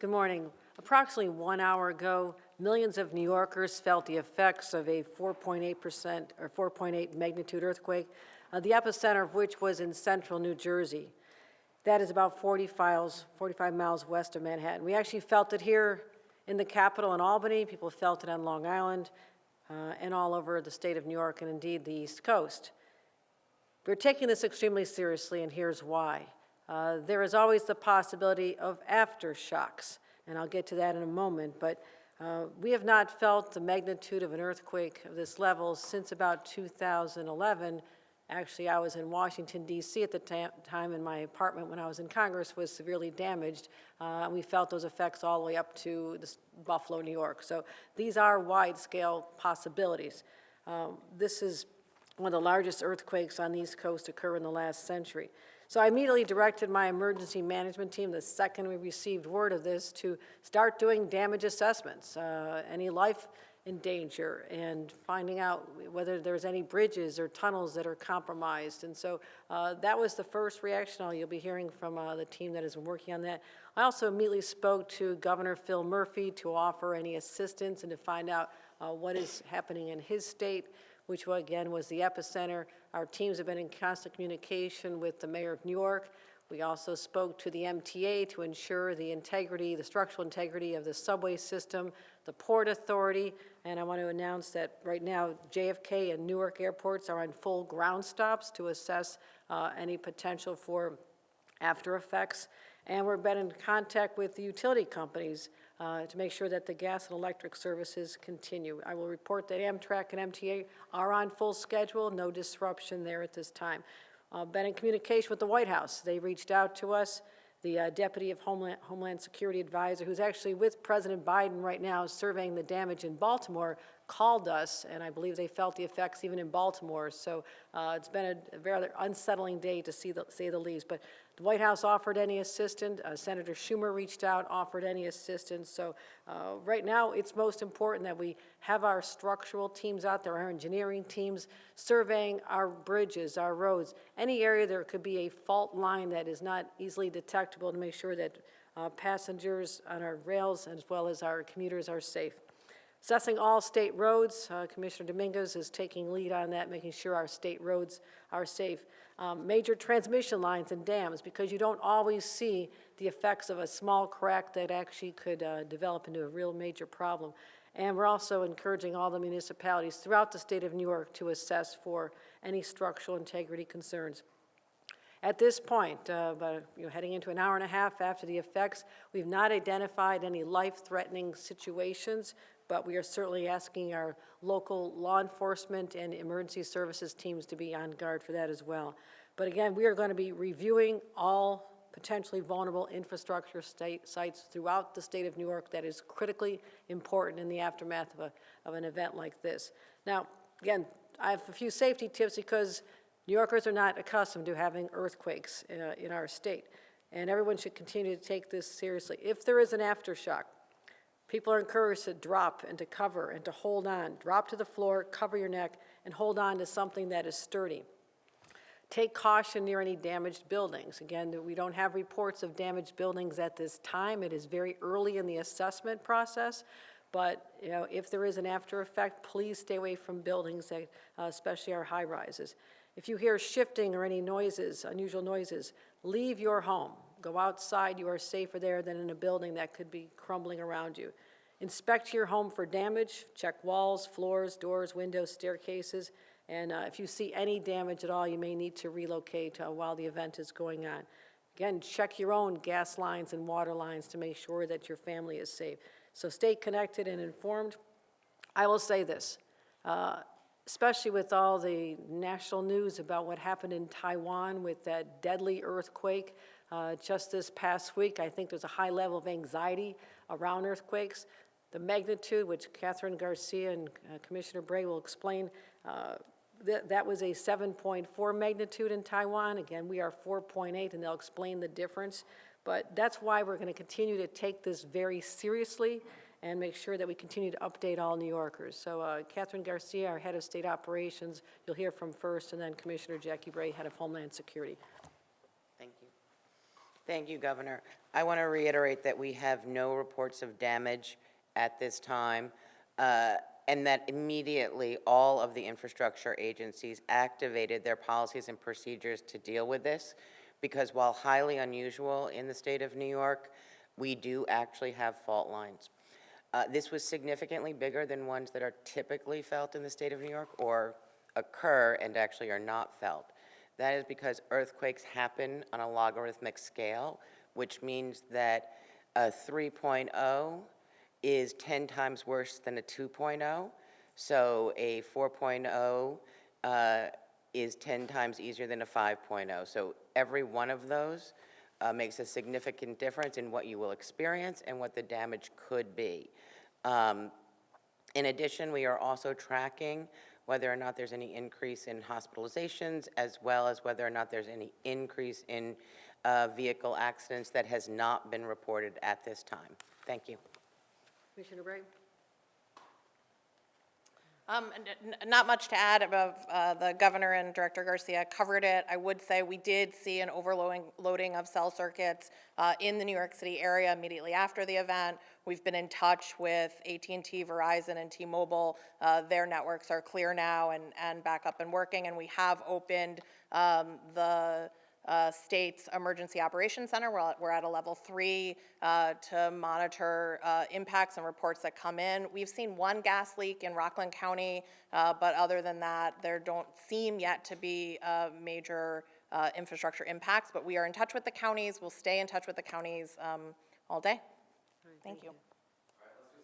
Good morning. Approximately 1 hour ago, millions of New Yorkers felt the effects of a 4.8% or 4.8 magnitude earthquake, the epicenter of which was in central New Jersey. That is about 45 miles west of Manhattan. We actually felt it here in the capital in Albany. People felt it on Long Island and all over the state of New York and indeed the East Coast. We're taking this extremely seriously, and here's why. There is always the possibility of aftershocks, and I'll get to that in a moment, but we have not felt the magnitude of an earthquake of this level since about 2011. Actually, I was in Washington, D.C. at the time, and my apartment when I was in Congress was severely damaged. We felt those effects all the way up to Buffalo, New York. So these are wide-scale possibilities. This is one of the largest earthquakes on the East Coast to occur in the last century. So I immediately directed my emergency management team, the second we received word of this, to start doing damage assessments, any life in danger, and finding out whether there's any bridges or tunnels that are compromised. And so that was the first reaction. You'll be hearing from the team that has been working on that. I also immediately spoke to Governor Phil Murphy to offer any assistance and to find out what is happening in his state, which again was the epicenter. Our teams have been in constant communication with the mayor of New York. We also spoke to the MTA to ensure the integrity, the structural integrity of the subway system, the Port Authority, and I want to announce that right now JFK and Newark airports are on full ground stops to assess any potential for after effects. And we've been in contact with the utility companies to make sure that the gas and electric services continue. I will report that Amtrak and MTA are on full schedule, no disruption there at this time. Been in communication with the White House. They reached out to us. The Deputy of Homeland Security Advisor, who's actually with President Biden right now surveying the damage in Baltimore, called us, and I believe they felt the effects even in Baltimore. So it's been a very unsettling day to say the least. But the White House offered any assistance. Senator Schumer reached out, offered any assistance. So right now, it's most important that we have our structural teams out there, our engineering teams, surveying our bridges, our roads, any area there could be a fault line that is not easily detectable to make sure that passengers on our rails as well as our commuters are safe. Assessing all state roads, Commissioner Dominguez is taking lead on that, making sure our state roads are safe. Major transmission lines and dams, because you don't always see the effects of a small crack that actually could develop into a real major problem. And we're also encouraging all the municipalities throughout the state of New York to assess for any structural integrity concerns. At this point, heading into an hour and a half after the effects, we've not identified any life-threatening situations, but we are certainly asking our local law enforcement and emergency services teams to be on guard for that as well. But again, we are going to be reviewing all potentially vulnerable infrastructure sites throughout the state of New York that is critically important in the aftermath of an event like this. Now, again, I have a few safety tips because New Yorkers are not accustomed to having earthquakes in our state, and everyone should continue to take this seriously. If there is an aftershock, people are encouraged to drop and to cover and to hold on. Drop to the floor, cover your neck, and hold on to something that is sturdy. Take caution near any damaged buildings. Again, we don't have reports of damaged buildings at this time. It is very early in the assessment process, but if there is an after effect, please stay away from buildings, that, especially our high rises. If you hear shifting or any noises, unusual noises, leave your home. Go outside. You are safer there than in a building that could be crumbling around you. Inspect your home for damage. Check walls, floors, doors, windows, staircases. And if you see any damage at all, you may need to relocate while the event is going on. Again, check your own gas lines and water lines to make sure that your family is safe. So stay connected and informed. I will say this, especially with all the national news about what happened in Taiwan with that deadly earthquake just this past week. I think there's a high level of anxiety around earthquakes. The magnitude, which Catherine Garcia and Commissioner Bray will explain, that was a 7.4 magnitude in Taiwan. Again, we are 4.8, and they'll explain the difference. But that's why we're going to continue to take this very seriously and make sure that we continue to update all New Yorkers. So Catherine Garcia, our head of state operations, you'll hear from first, and then Commissioner Jackie Bray, head of Homeland Security. Thank you. Thank you, Governor. I want to reiterate that we have no reports of damage at this time, and that immediately all of the infrastructure agencies activated their policies and procedures to deal with this, because while highly unusual in the state of New York, we do actually have fault lines. This was significantly bigger than ones that are typically felt in the state of New York or occur and actually are not felt. That is because earthquakes happen on a logarithmic scale, which means that a 3.0 is 10 times worse than a 2.0. So a 4.0 is 10 times easier than a 5.0. So every one of those makes a significant difference in what you will experience and what the damage could be. In addition, we are also tracking whether or not there's any increase in hospitalizations, as well as whether or not there's any increase in vehicle accidents that has not been reported at this time. Thank you. Commissioner Bray? Not much to add above the governor and Director Garcia covered it. I would say we did see an overloading of cell circuits in the New York City area immediately after the event. We've been in touch with AT&T, Verizon, and T-Mobile. Their networks are clear now and back up and working, and we have opened the state's Emergency Operations Center. We're at a level 3 to monitor impacts and reports that come in. We've seen one gas leak in Rockland County, but other than that, there don't seem yet to be major infrastructure impacts, but we are in touch with the counties. We'll stay in touch with the counties all day. Thank you.